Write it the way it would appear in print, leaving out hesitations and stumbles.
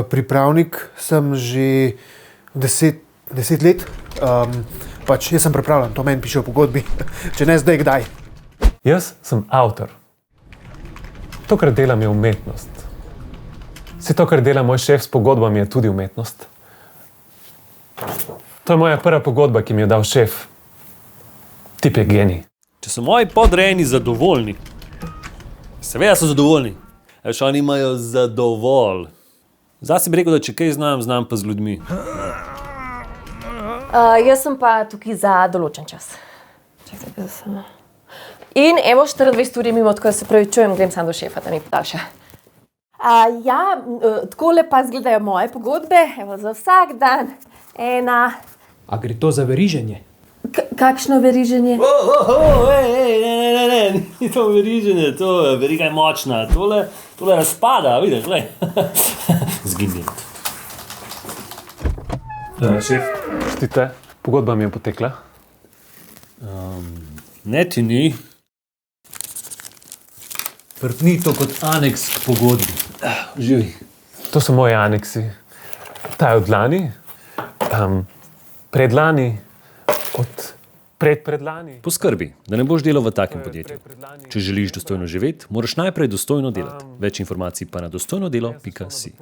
Pripravnik sem že 10 let. Pač jaz sem pripravljen, to meni piše v pogodbi. Če ne zdaj, kdaj? Jaz sem avtor. To, kar delam, je umetnost. Vse to, kar dela moj šef s pogodbami, je tudi umetnost. To je moja prva pogodba, ki mi je dal šef. Tip je genij. Če so moji podrejeni zadovoljni, seveda so zadovoljni. Veš, oni imajo zadovolj. Zdaj si bi rekel, da če kaj znam pa z ljudmi. Jaz sem pa tukaj za določen čas. In evo 24 uri mimo, tako da se pravi čujem, grem sam do šefa, da mi podaljša. Takole pa izgledajo moje pogodbe, evo za vsak dan ena. A gre to za veriženje? Kakšno veriženje? Ne, ni to veriženje, to veriga je močna, tole razpada, vidiš, glej. Zginjen. Šef, štite, pogodba mi je potekla. Ne ti ni. Prtni to kot aneks k pogodbi. Živi. To so moji aneksi. Ta je od lani, predlani, od predlani. Poskrbi, da ne boš delal v takem podjetju. Če želiš dostojno živeti, moraš najprej dostojno delati. Več informacij pa na dostojnodelo.si.